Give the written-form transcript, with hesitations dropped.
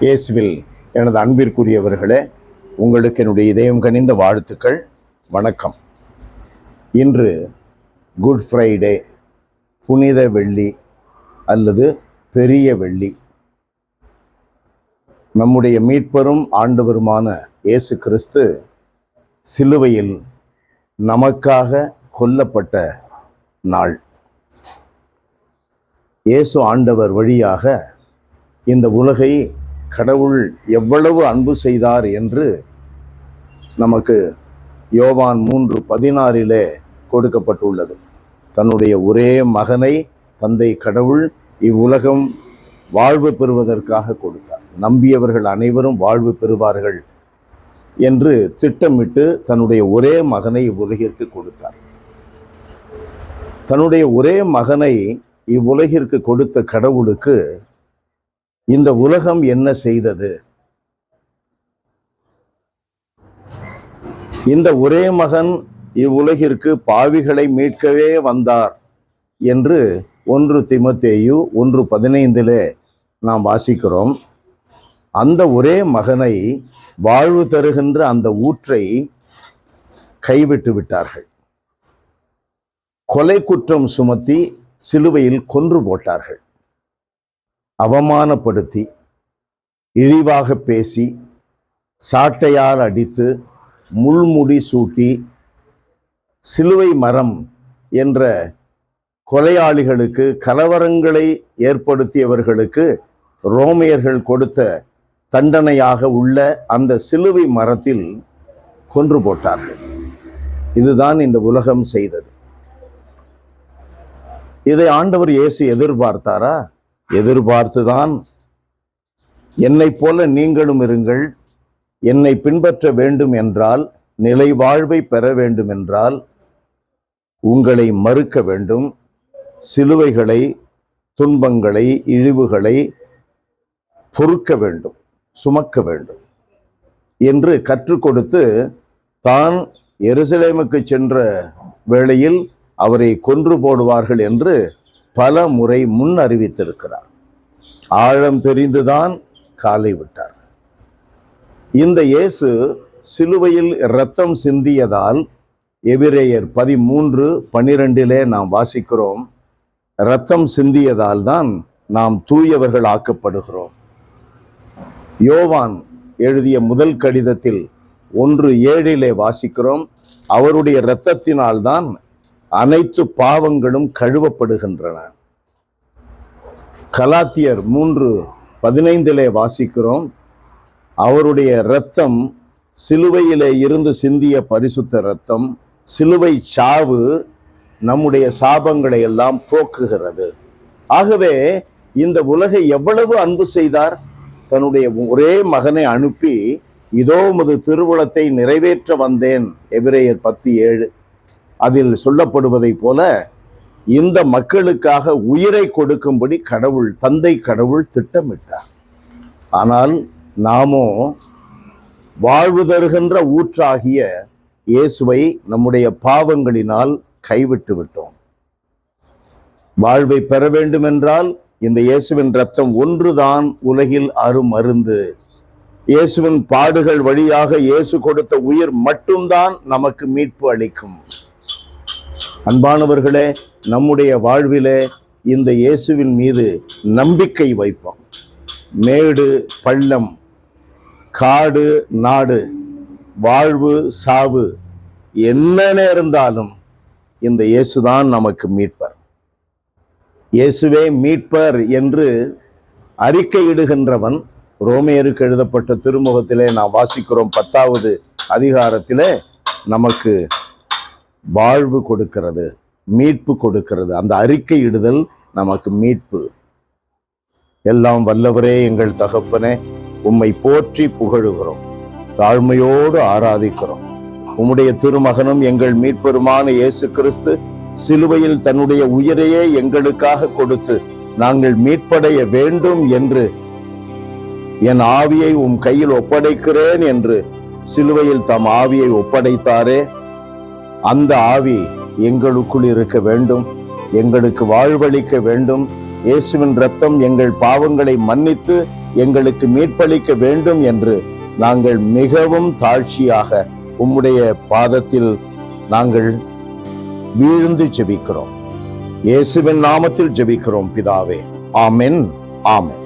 இயேசுவில் எனது அன்பிற்குரியவர்களே, உங்களுக்கு என்னுடைய இதயம் கனிந்த வாழ்த்துக்கள். வணக்கம். இன்று குட் ஃப்ரைடே, புனித வெள்ளி அல்லது பெரிய வெள்ளி. நம்முடைய மீட்பரும் ஆண்டவருமான இயேசு கிறிஸ்து சிலுவையில் நமக்காக கொல்லப்பட்ட நாள். இயேசு ஆண்டவர் வழியாக இந்த உலகை கடவுள் எவ்வளவு அன்பு செய்தார் என்று நமக்கு யோவான் 3:16 கொடுக்கப்பட்டுள்ளது. தன்னுடைய ஒரே மகனை தந்தை கடவுள் இவ்வுலகம் வாழ்வு பெறுவதற்காக கொடுத்தார். நம்பியவர்கள் அனைவரும் வாழ்வு பெறுவார்கள் என்று திட்டமிட்டு தன்னுடைய ஒரே மகனை இவ்வுலகிற்கு கொடுத்தார். தன்னுடைய ஒரே மகனை இவ்வுலகிற்கு கொடுத்த கடவுளுக்கு இந்த உலகம் என்ன செய்தது? இந்த ஒரே மகன் இவ்வுலகிற்கு பாவிகளை மீட்கவே வந்தார் என்று 1 தீமோத்தேயு 1:15 நாம் வாசிக்கிறோம். அந்த ஒரே மகனை, வாழ்வு தருகின்ற அந்த ஊற்றை கைவிட்டு விட்டார்கள். கொலை குற்றம் சுமத்தி சிலுவையில் கொன்று போட்டார்கள். அவமானப்படுத்தி, இழிவாக பேசி, சாட்டையால் அடித்து, முள்முடி சூட்டி, சிலுவை மரம் என்ற கொலையாளிகளுக்கு, கலவரங்களை ஏற்படுத்தியவர்களுக்கு ரோமையர்கள் கொடுத்த தண்டனையாக உள்ள அந்த சிலுவை மரத்தில் கொன்று போட்டார்கள். இதுதான் இந்த உலகம் செய்தது. இதை ஆண்டவர் இயேசு எதிர்பார்த்தாரா? எதிர்பார்த்துதான், என்னைப் போல நீங்களும் இருங்கள், என்னை பின்பற்ற வேண்டும் என்றால், நிலை வாழ்வை பெற வேண்டும் என்றால் உங்களை மறுக்க வேண்டும், சிலுவைகளை, துன்பங்களை, இழிவுகளை பொறுக்க வேண்டும், சுமக்க வேண்டும் என்று கற்றுக் கொடுத்து, தான் எருசலேமுக்கு சென்ற வேளையில் அவரை கொன்று போடுவார்கள் என்று பல முறை முன் அறிவித்திருக்கிறார். ஆழம் தெரிந்துதான் காலை விட்டார். இந்த இயேசு சிலுவையில் இரத்தம் சிந்தியதால், எபிரேயர் 13:12 நாம் வாசிக்கிறோம், இரத்தம் சிந்தியதால் தான் நாம் தூயவர்கள் ஆக்கப்படுகிறோம். யோவான் எழுதிய முதல் கடிதத்தில் 1:7 வாசிக்கிறோம், அவருடைய இரத்தத்தினால்தான் அனைத்து பாவங்களும் கழுவப்படுகின்றன. கலாத்தியர் 3:15 வாசிக்கிறோம், அவருடைய இரத்தம், சிலுவையிலே இருந்து சிந்திய பரிசுத்த இரத்தம், சிலுவை சாவு நம்முடைய சாபங்களை எல்லாம் போக்குகிறது. ஆகவே இந்த உலகை எவ்வளவு அன்பு செய்தார்! தன்னுடைய ஒரே மகனை அனுப்பி, இதோ உமது திருவுளத்தை நிறைவேற்ற வந்தேன், எபிரேயர் 10:7 அதில் சொல்லப்படுவதை போல இந்த மக்களுக்காக உயிரை கொடுக்கும்படி கடவுள், தந்தை கடவுள் திட்டமிட்டார். ஆனால் நாமோ வாழ்வு தருகின்ற ஊற்றாகிய இயேசுவை நம்முடைய பாவங்களினால் கைவிட்டு விட்டோம். வாழ்வை பெற வேண்டும் என்றால் இந்த இயேசுவின் இரத்தம் ஒன்றுதான் உலகில் அருமருந்து. இயேசுவின் பாடுகள் வழியாக இயேசு கொடுத்த உயிர் மட்டும்தான் நமக்கு மீட்பு அளிக்கும். அன்பானவர்களே, நம்முடைய வாழ்விலே இந்த இயேசுவின் மீது நம்பிக்கை வைப்போம். மேடு பள்ளம், காடு நாடு, வாழ்வு சாவு, என்ன நேர்ந்தாலும் இந்த இயேசுதான் நமக்கு மீட்பர். இயேசுவே மீட்பர் என்று அறிக்கையிடுகின்றவன், ரோமையருக்கு எழுதப்பட்ட திருமுகத்திலே நாம் வாசிக்கிறோம், 10வது அதிகாரத்திலே நமக்கு வாழ்வு கொடுக்கிறது, மீட்பு கொடுக்கிறது. அந்த அறிக்கையிடுதல் நமக்கு மீட்பு. எல்லாம் வல்லவரே, எங்கள் தகப்பனே, உம்மை போற்றி புகழுகிறோம், தாழ்மையோடு ஆராதிக்கிறோம். உம்முடைய திருமகனும் எங்கள் மீட்பெருமான இயேசு கிறிஸ்து சிலுவையில் தன்னுடைய உயிரையே எங்களுக்காக கொடுத்து நாங்கள் மீட்படைய வேண்டும் என்று, என் ஆவியை உம் கையில் ஒப்படைக்கிறேன் என்று சிலுவையில் தம் ஆவியை ஒப்படைத்தாரே, அந்த ஆவி எங்களுக்குள் இருக்க வேண்டும், எங்களுக்கு வாழ்வளிக்க வேண்டும். இயேசுவின் இரத்தம் எங்கள் பாவங்களை மன்னித்து எங்களுக்கு மீட்பளிக்க வேண்டும் என்று நாங்கள் மிகவும் தாழ்ச்சியாக உம்முடைய பாதத்தில் நாங்கள் வீழ்ந்து ஜெபிக்கிறோம். இயேசுவின் நாமத்தில் ஜெபிக்கிறோம் பிதாவே. ஆமென். ஆமென்.